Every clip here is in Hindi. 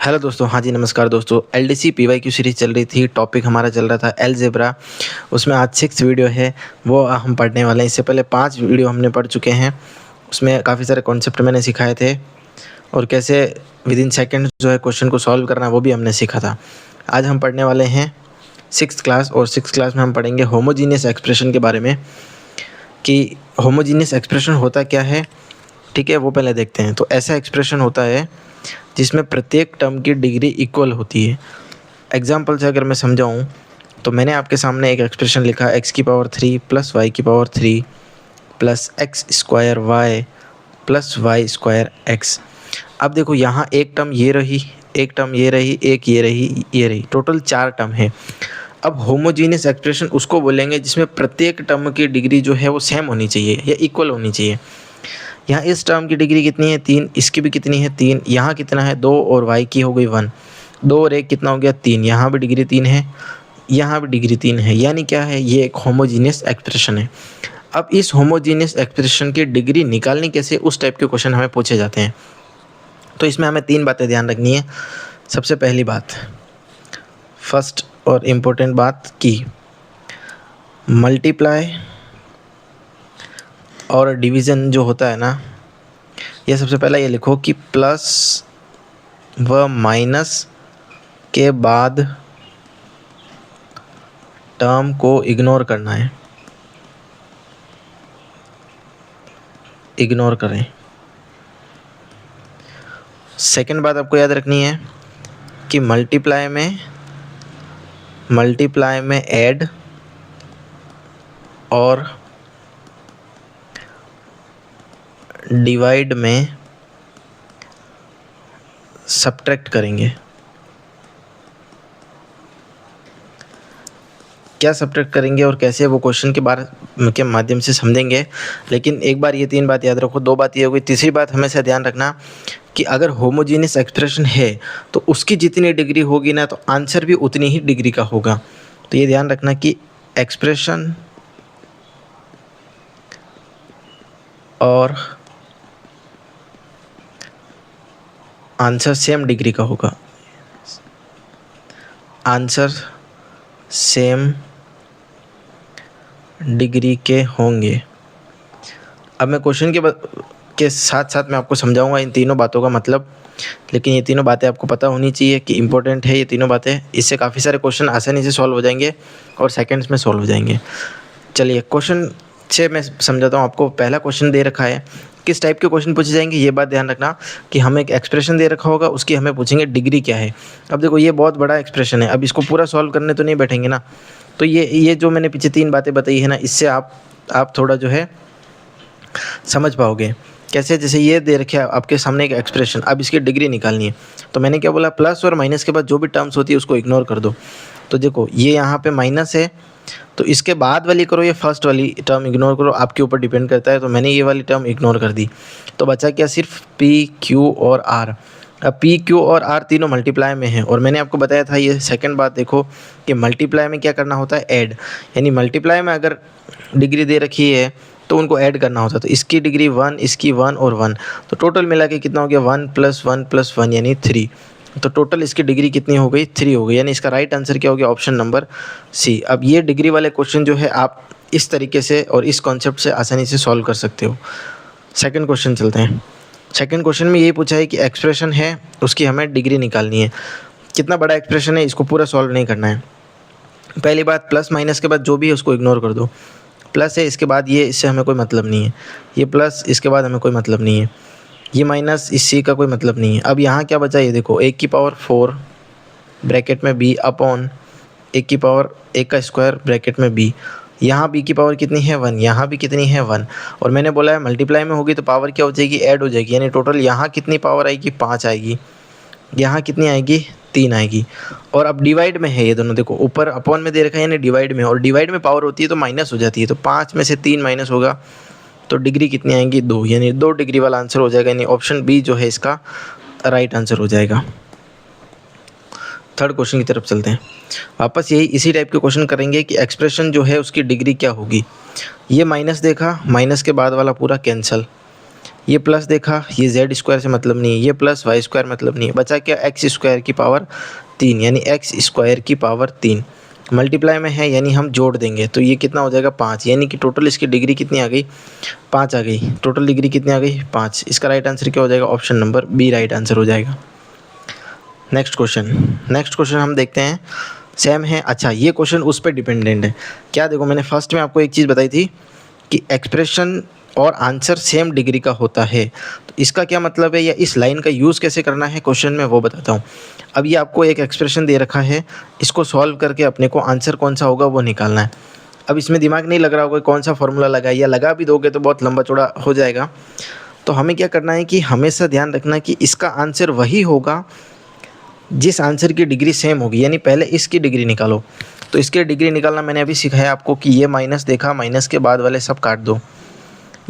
हेलो दोस्तों, हाँ जी नमस्कार दोस्तों। एलडीसी पीवाईक्यू सीरीज़ चल रही थी, टॉपिक हमारा चल रहा था अलजेब्रा। उसमें आज 6 वीडियो है वो हम पढ़ने वाले हैं। इससे पहले 5 वीडियो हमने पढ़ चुके हैं। उसमें काफ़ी सारे कॉन्सेप्ट मैंने सिखाए थे और कैसे विद इन सेकेंड्स जो है क्वेश्चन को सॉल्व करना वो भी हमने सीखा था। आज हम पढ़ने वाले हैं 6th क्लास, और 6th क्लास में हम पढ़ेंगे होमोजीनियस एक्सप्रेशन के बारे में कि होमोजीनियस एक्सप्रेशन होता क्या है। ठीक है, वो पहले देखते हैं। तो ऐसा एक्सप्रेशन होता है जिसमें प्रत्येक टर्म की डिग्री इक्वल होती है। एग्जाम्पल से अगर मैं समझाऊँ तो मैंने आपके सामने एक एक्सप्रेशन लिखा x की पावर 3 प्लस वाई की power 3 plus X square Y plus Y square X. अब देखो यहाँ एक टर्म ये रही, एक टर्म ये रही, एक ये रही, ये रही, टोटल 4 टर्म है। अब होमोजीनियस एक्सप्रेशन उसको बोलेंगे जिसमें प्रत्येक टर्म की डिग्री जो है वो सेम होनी चाहिए या इक्वल होनी चाहिए। यहाँ इस टर्म की डिग्री कितनी है 3, इसकी भी कितनी है 3, यहाँ कितना है 2 और y की हो गई 1, 2 और 1 कितना हो गया 3, यहाँ भी डिग्री 3 है, यहाँ भी डिग्री 3 है। यानी क्या है, ये एक होमोजीनियस एक्सप्रेशन है। अब इस होमोजीनियस एक्सप्रेशन की डिग्री निकालनी कैसे, उस टाइप के क्वेश्चन हमें पूछे जाते हैं। तो इसमें हमें 3 बातें ध्यान रखनी है। सबसे पहली बात, फर्स्ट और इम्पोर्टेंट बात की मल्टीप्लाई और डिवीज़न जो होता है ना, ये सबसे पहला ये लिखो कि प्लस व माइनस के बाद टर्म को इग्नोर करना है, इग्नोर करें। सेकंड बात आपको याद रखनी है कि मल्टीप्लाई में ऐड और डिवाइड में सब्ट्रैक्ट करेंगे। क्या सब्ट्रैक्ट करेंगे और कैसे, वो क्वेश्चन के बारे के माध्यम से समझेंगे। लेकिन एक बार ये 3 बात याद रखो, 2 बात ये हो गई। तीसरी बात हमेशा ध्यान रखना कि अगर होमोजीनियस एक्सप्रेशन है तो उसकी जितनी डिग्री होगी ना, तो आंसर भी उतनी ही डिग्री का होगा। तो ये ध्यान रखना कि एक्सप्रेशन और आंसर सेम डिग्री का होगा, आंसर सेम डिग्री के होंगे। अब मैं क्वेश्चन के साथ साथ मैं आपको समझाऊंगा इन तीनों बातों का मतलब, लेकिन ये तीनों बातें आपको पता होनी चाहिए कि इम्पोर्टेंट है ये तीनों बातें। इससे काफ़ी सारे क्वेश्चन आसानी से सॉल्व हो जाएंगे और सेकंड्स में सॉल्व हो जाएंगे। चलिए क्वेश्चन से मैं समझाता हूँ आपको। पहला क्वेश्चन दे रखा है, किस टाइप के क्वेश्चन पूछे जाएंगे ये बात ध्यान रखना कि हमें एक एक्सप्रेशन दे रखा होगा, उसकी हमें पूछेंगे डिग्री क्या है। अब देखो ये बहुत बड़ा एक्सप्रेशन है, अब इसको पूरा सॉल्व करने तो नहीं बैठेंगे ना। तो ये जो मैंने पीछे 3 बातें बताई है ना, इससे आप थोड़ा जो है समझ पाओगे कैसे। जैसे ये दे रखे आपके सामने एक एक्सप्रेशन, अब इसकी डिग्री निकालनी है। तो मैंने क्या बोला, प्लस और माइनस के बाद जो भी टर्म्स होती है उसको इग्नोर कर दो। तो देखो ये यहाँ पे माइनस है, तो इसके बाद वाली करो, ये फर्स्ट वाली टर्म इग्नोर करो, आपके ऊपर डिपेंड करता है। तो मैंने ये वाली टर्म इग्नोर कर दी, तो बचा क्या, सिर्फ पी क्यू और आर। अब पी क्यू और आर तीनों मल्टीप्लाई में हैं, और मैंने आपको बताया था ये सेकंड बात देखो कि मल्टीप्लाई में क्या करना होता है, ऐड। यानी मल्टीप्लाई में अगर डिग्री दे रखी है तो उनको ऐड करना होता है। तो इसकी डिग्री 1, इसकी 1 और 1, तो टोटल मिला के कितना हो गया 1 + 1 + 1 यानी 3। तो टोटल इसकी डिग्री कितनी हो गई, 3 हो गई। यानी इसका राइट आंसर क्या हो गया, ऑप्शन नंबर सी। अब ये डिग्री वाले क्वेश्चन जो है आप इस तरीके से और इस कॉन्सेप्ट से आसानी से सॉल्व कर सकते हो। सेकंड क्वेश्चन चलते हैं। सेकंड क्वेश्चन में ये पूछा है कि एक्सप्रेशन है उसकी हमें डिग्री निकालनी है। कितना बड़ा एक्सप्रेशन है, इसको पूरा सॉल्व नहीं करना है। पहली बात, प्लस माइनस के बाद जो भी है उसको इग्नोर कर दो। प्लस है, इसके बाद ये, इससे हमें कोई मतलब नहीं है। ये प्लस, इसके बाद हमें कोई मतलब नहीं है। ये माइनस, इस सी का कोई मतलब नहीं है। अब यहाँ क्या बचा, ये देखो 1 की पावर 4 ब्रैकेट में b अपॉन 1 की पावर 1 का स्क्वायर ब्रैकेट में b। यहाँ b की पावर कितनी है 1, यहाँ भी कितनी है 1। और मैंने बोला है मल्टीप्लाई में होगी तो पावर क्या हो जाएगी, ऐड हो जाएगी। यानी टोटल यहाँ कितनी पावर आएगी, 5 आएगी। यहाँ कितनी आएगी, 3 आएगी। और अब डिवाइड में है ये दोनों, देखो ऊपर अपॉन में दे रखा है यानी डिवाइड में, और डिवाइड में पावर होती है तो माइनस हो जाती है। तो 5 में से 3 माइनस होगा तो डिग्री कितनी आएंगी, 2, यानी 2 डिग्री वाला आंसर हो जाएगा। यानी ऑप्शन बी जो है इसका राइट आंसर हो जाएगा। थर्ड क्वेश्चन की तरफ चलते हैं। वापस यही इसी टाइप के क्वेश्चन करेंगे कि एक्सप्रेशन जो है उसकी डिग्री क्या होगी। ये माइनस देखा, माइनस के बाद वाला पूरा कैंसिल, ये प्लस देखा, ये जेड स्क्वायर से मतलब नहीं है, ये प्लस वाई स्क्वायर मतलब नहीं है, बचा क्या एक्स स्क्वायर की पावर 3 यानी एक्स स्क्वायर की पावर 3 मल्टीप्लाई में है यानी हम जोड़ देंगे तो ये कितना हो जाएगा 5 यानी कि टोटल इसकी डिग्री कितनी आ गई 5 आ गई। टोटल डिग्री कितनी आ गई 5। इसका राइट आंसर क्या हो जाएगा option number B right answer हो जाएगा। नेक्स्ट क्वेश्चन हम देखते हैं सेम है। अच्छा ये क्वेश्चन उस पर डिपेंडेंट है क्या, देखो मैंने फर्स्ट में आपको एक चीज़ बताई थी कि एक्सप्रेशन और आंसर सेम डिग्री का होता है, तो इसका क्या मतलब है या इस लाइन का यूज़ कैसे करना है क्वेश्चन में वो बताता हूँ। अब ये आपको एक एक्सप्रेशन दे रखा है, इसको सॉल्व करके अपने को आंसर कौन सा होगा वो निकालना है। अब इसमें दिमाग नहीं लग रहा होगा कौन सा फॉर्मूला लगाए, या लगा भी दोगे तो बहुत लंबा चौड़ा हो जाएगा। तो हमें क्या करना है कि हमेशा ध्यान रखना कि इसका आंसर वही होगा जिस आंसर की डिग्री सेम होगी, यानी पहले इसकी डिग्री निकालो। तो इसकी डिग्री निकालना मैंने अभी सिखाया आपको कि ये माइनस देखा, माइनस के बाद वाले सब काट दो,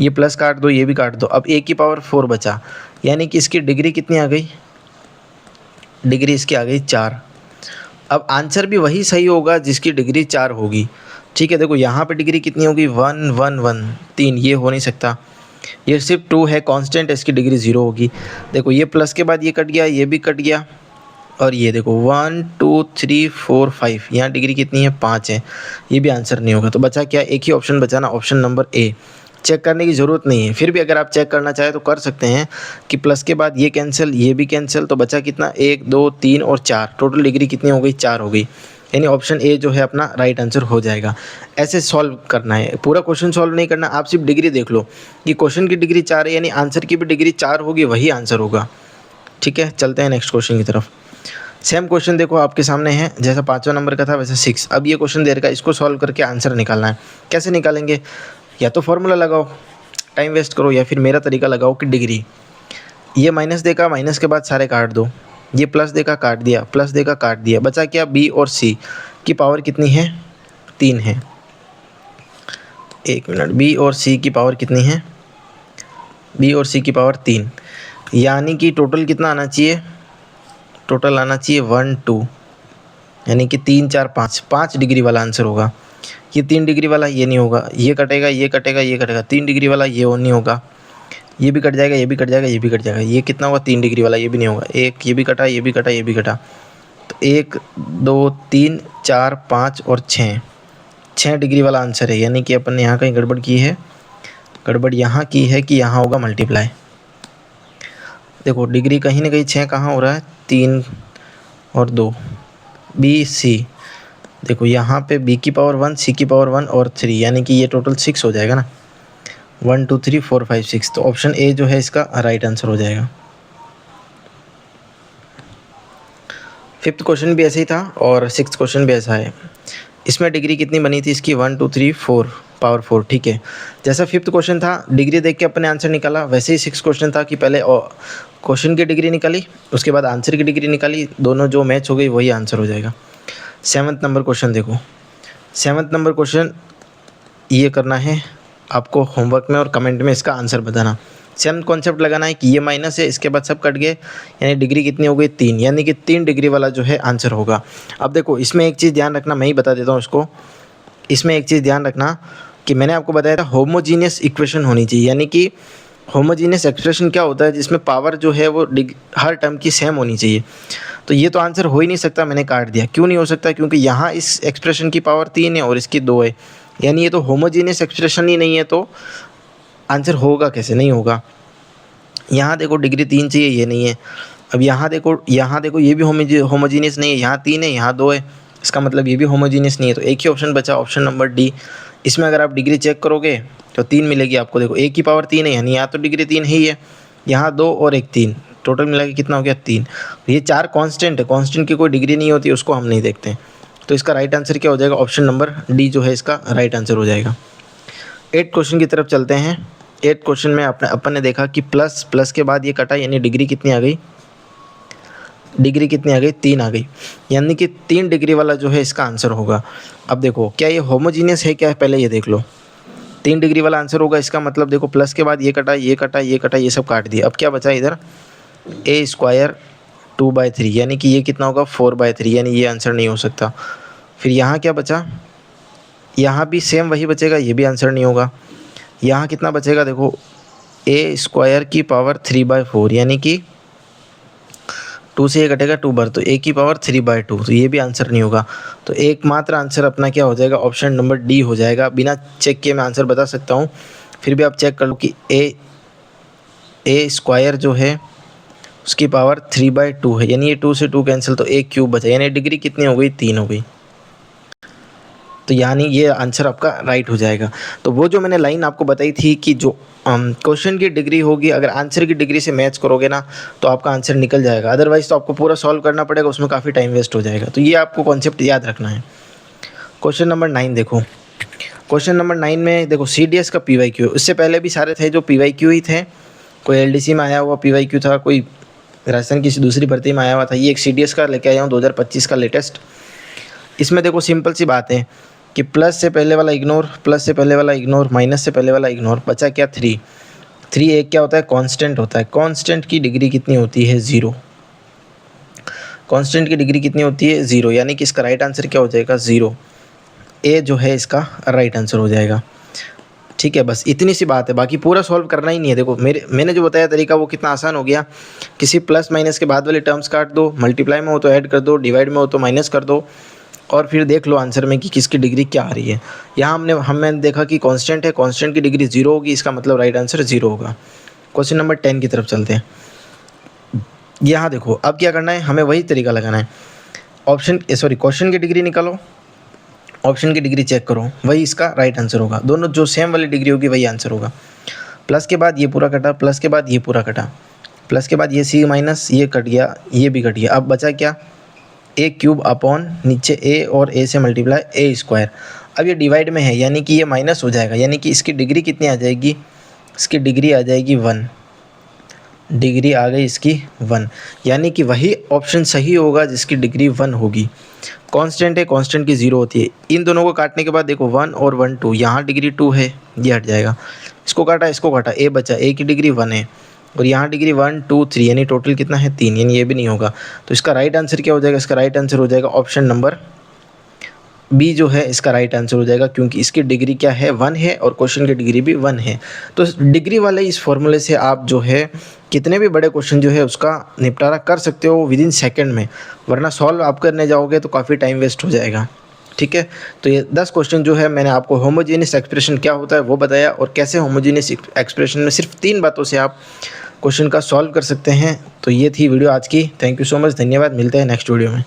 ये प्लस काट दो, ये भी काट दो। अब a की पावर 4 बचा यानी कि इसकी डिग्री कितनी आ गई, डिग्री इसकी आ गई 4। अब आंसर भी वही सही होगा जिसकी डिग्री 4 होगी। ठीक है, देखो यहाँ पे डिग्री कितनी होगी 1 1 1 3, ये हो नहीं सकता, ये सिर्फ 2 है कांस्टेंट, इसकी डिग्री 0 होगी। देखो ये प्लस के बाद ये कट गया, ये भी कट गया, और ये देखो 1 2 3 4 5, यहाँ डिग्री कितनी है 5 है, ये भी आंसर नहीं होगा। तो बचा क्या, एक ही ऑप्शन बचा ना, ऑप्शन नंबर ए। चेक करने की ज़रूरत नहीं है, फिर भी अगर आप चेक करना चाहें तो कर सकते हैं कि प्लस के बाद ये कैंसिल, ये भी कैंसिल, तो बचा कितना 1 2 3 और 4, टोटल डिग्री कितनी हो गई 4 हो गई, यानी ऑप्शन ए जो है अपना राइट आंसर हो जाएगा। ऐसे सॉल्व करना है, पूरा क्वेश्चन सॉल्व नहीं करना, आप सिर्फ डिग्री देख लो कि क्वेश्चन की डिग्री 4 है यानी आंसर की भी डिग्री 4 होगी, वही आंसर होगा। ठीक है, चलते हैं नेक्स्ट क्वेश्चन की तरफ। सेम क्वेश्चन देखो आपके सामने है, जैसा 5वां नंबर का था वैसा 6। अब ये क्वेश्चन दे रखा है, इसको सॉल्व करके आंसर निकालना है। कैसे निकालेंगे, या तो फॉर्मूला लगाओ, टाइम वेस्ट करो, या फिर मेरा तरीका लगाओ कि डिग्री, ये माइनस देखा, माइनस के बाद सारे काट दो, ये प्लस देखा काट दिया, प्लस देखा काट दिया, बचा क्या बी और सी की पावर कितनी है 3 है। एक मिनट, बी और सी की पावर कितनी है, बी और सी की पावर 3, यानी कि टोटल कितना आना चाहिए, टोटल आना चाहिए 1 2, यानी कि 3 4 5, 5 डिग्री वाला आंसर होगा। ये 3 डिग्री वाला ये नहीं होगा, ये कटेगा, ये कटेगा, ये कटेगा, 3 डिग्री वाला ये और नहीं होगा, ये भी कट जाएगा, ये भी कट जाएगा, ये भी कट जाएगा, ये कितना होगा 3 डिग्री वाला, ये भी नहीं होगा, एक ये भी कटा, ये भी कटा, ये भी कटा, तो 1 2 3 4 5 और 6, 6 डिग्री वाला आंसर है। यानी कि अपन ने यहाँ कहीं गड़बड़ की है, गड़बड़ यहाँ की है कि यहाँ होगा मल्टीप्लाई। देखो डिग्री कहीं ना कहीं 6 कहाँ हो रहा है, 3 और 2, बी सी, देखो यहाँ पे b की पावर 1, c की पावर 1 और 3, यानी कि ये टोटल 6 हो जाएगा ना, 1 2 3 4 5 6, तो ऑप्शन ए जो है इसका राइट आंसर हो जाएगा। 5th क्वेश्चन भी ऐसे ही था और 6th क्वेश्चन भी ऐसा है। इसमें डिग्री कितनी बनी थी इसकी 1 2 3 4 पावर 4। ठीक है, जैसा 5th क्वेश्चन था डिग्री देख के अपने आंसर निकाला, वैसे ही 6th क्वेश्चन था कि पहले क्वेश्चन की डिग्री निकाली, उसके बाद आंसर की डिग्री निकाली, दोनों जो मैच हो गई वही आंसर हो जाएगा। 7th नंबर क्वेश्चन देखो, 7th नंबर क्वेश्चन ये करना है आपको होमवर्क में और कमेंट में इसका आंसर बताना। सेम कॉन्सेप्ट लगाना है कि ये माइनस है, इसके बाद सब कट गए, यानी डिग्री कितनी हो गई 3, यानी कि 3 डिग्री वाला जो है आंसर होगा। अब देखो इसमें एक चीज़ ध्यान रखना, मैं ही बता देता हूँ इसको, इसमें एक चीज़ ध्यान रखना कि मैंने आपको बताया था होमोजीनियस इक्वेशन होनी चाहिए, यानी कि होमोजीनियस एक्सप्रेशन क्या होता है जिसमें पावर जो है वो हर टर्म की सेम होनी चाहिए। तो ये तो आंसर हो ही नहीं सकता, मैंने काट दिया। क्यों नहीं हो सकता, क्योंकि यहाँ इस एक्सप्रेशन की पावर 3 है और इसकी 2 है, यानी ये तो होमोजीनियस एक्सप्रेशन ही नहीं है, तो आंसर होगा कैसे, नहीं होगा। यहाँ देखो डिग्री 3 चाहिए, ये नहीं है। अब यहाँ देखो ये भी होमोजीनियस नहीं है, यहाँ 3 है, यहाँ 2 है, इसका मतलब ये भी होमोजीनियस नहीं है। तो एक ही ऑप्शन बचा, ऑप्शन नंबर डी। इसमें अगर आप डिग्री चेक करोगे तो 3 मिलेगी आपको। देखो a की पावर 3 है, यानी यहाँ तो डिग्री 3 ही है, यहाँ 2 और एक 3, टोटल मिला के कितना हो गया 3। ये 4 कांस्टेंट है, कांस्टेंट की कोई डिग्री नहीं होती, उसको हम नहीं देखते। तो इसका राइट आंसर क्या हो जाएगा, ऑप्शन नंबर डी जो है इसका राइट आंसर हो जाएगा। 8 क्वेश्चन की तरफ चलते हैं। 8 क्वेश्चन में अपन ने देखा कि प्लस के बाद ये कटा, यानी डिग्री कितनी आ गई, डिग्री कितनी आ गई 3 आ गई, यानी कि 3 डिग्री वाला जो है इसका आंसर होगा। अब देखो क्या ये होमोजीनियस है क्या है, पहले ये देख लो। 3 डिग्री वाला आंसर होगा, इसका मतलब देखो प्लस के बाद ये कटा, ये कटा, ये कटा, ये सब काट दिया। अब क्या बचा इधर, a स्क्वायर 2/3, यानी कि ये कितना होगा 4/3, यानी ये आंसर नहीं हो सकता। फिर यहाँ क्या बचा, यहाँ भी सेम वही बचेगा, ये भी आंसर नहीं होगा। यहाँ कितना बचेगा देखो ए स्क्वायर की पावर 3/4 यानी कि 2 से ये कटेगा 2 बार, तो ए की पावर 3/2, तो ये भी आंसर नहीं होगा। तो एकमात्र आंसर अपना क्या हो जाएगा, ऑप्शन नंबर डी हो जाएगा। बिना चेक किए मैं आंसर बता सकता हूँ, फिर भी आप चेक कर लो कि ए स्क्वायर जो है उसकी पावर 3/2 है, यानी ये 2 से 2 कैंसिल, तो ए क्यूब बचा, यानी डिग्री कितनी हो गई, 3 हो गई। तो यानी ये आंसर आपका राइट हो जाएगा। तो वो जो मैंने लाइन आपको बताई थी कि जो क्वेश्चन की डिग्री होगी, अगर आंसर की डिग्री से मैच करोगे ना तो आपका आंसर निकल जाएगा, अदरवाइज़ तो आपको पूरा सॉल्व करना पड़ेगा, उसमें काफ़ी टाइम वेस्ट हो जाएगा। तो ये आपको कॉन्सेप्ट याद रखना है। क्वेश्चन नंबर 9 देखो। क्वेश्चन नंबर 9 में देखो CDS का PYQ, इससे पहले भी सारे थे जो PYQ ही थे। कोई LDC में आया हुआ PYQ था, कोई राजस्थान किसी दूसरी भर्ती में आया हुआ था। ये एक CDS का लेके आया हूँ 2025 का लेटेस्ट। इसमें देखो सिंपल सी बात है कि प्लस से पहले वाला इग्नोर, प्लस से पहले वाला इग्नोर, माइनस से पहले वाला इग्नोर, बचा क्या 3। 3 एक क्या होता है, कांस्टेंट होता है। कांस्टेंट की डिग्री कितनी होती है, 0। कांस्टेंट की डिग्री कितनी होती है, 0, यानी कि इसका राइट आंसर क्या हो जाएगा, 0। ए जो है इसका राइट आंसर हो जाएगा। ठीक है, बस इतनी सी बात है, बाकी पूरा सॉल्व करना ही नहीं है। देखो मैंने जो बताया तरीका वो कितना आसान हो गया। किसी प्लस माइनस के बाद वाले टर्म्स काट दो, मल्टीप्लाई में हो तो ऐड कर दो, डिवाइड में हो तो माइनस कर दो, और फिर देख लो आंसर में कि किसकी डिग्री क्या आ रही है। यहाँ हमने देखा कि कांस्टेंट है, कांस्टेंट की डिग्री 0 होगी, इसका मतलब राइट आंसर 0 होगा। क्वेश्चन नंबर 10 की तरफ चलते हैं। यहाँ देखो अब क्या करना है, हमें वही तरीका लगाना है। क्वेश्चन की डिग्री निकालो, ऑप्शन की डिग्री चेक करो, वही इसका राइट आंसर होगा। दोनों जो सेम वाली डिग्री होगी वही आंसर होगा। प्लस के बाद ये पूरा कटा, प्लस के बाद ये पूरा कटा, प्लस के बाद ये सी माइनस, ये कट गया, ये भी कट गया। अब बचा क्या, ए क्यूब अपॉन नीचे ए और ए से मल्टीप्लाई ए स्क्वायर। अब ये डिवाइड में है, यानी कि ये माइनस हो जाएगा, यानी कि इसकी डिग्री कितनी आ जाएगी, इसकी डिग्री आ जाएगी 1। डिग्री आ गई इसकी 1, यानी कि वही ऑप्शन सही होगा जिसकी डिग्री 1 होगी। कांस्टेंट है, कांस्टेंट की 0 होती है। इन दोनों को काटने के बाद देखो 1 और 1 2, यहाँ डिग्री 2 है, ये हट जाएगा। इसको काटा, ए बचा, ए की डिग्री 1 है, और यहाँ डिग्री 1 2 3, यानी टोटल कितना है 3, यानी ये भी नहीं होगा। तो इसका राइट आंसर क्या हो जाएगा, इसका राइट आंसर हो जाएगा ऑप्शन नंबर बी जो है इसका राइट आंसर हो जाएगा, क्योंकि इसकी डिग्री क्या है, 1 है, और क्वेश्चन की डिग्री भी 1 है। तो डिग्री वाले इस फॉर्मूले से आप जो है कितने भी बड़े क्वेश्चन जो है उसका निपटारा कर सकते हो विदिन सेकंड में, वरना सॉल्व आप करने जाओगे तो काफ़ी टाइम वेस्ट हो जाएगा। ठीक है, तो ये 10 क्वेश्चन जो है मैंने आपको होमोजेनियस एक्सप्रेशन क्या होता है वो बताया, और कैसे होमोजेनियस एक्सप्रेशन में सिर्फ 3 बातों से आप क्वेश्चन का सॉल्व कर सकते हैं। तो ये थी वीडियो आज की। थैंक यू सो मच, धन्यवाद। मिलते हैं नेक्स्ट वीडियो में।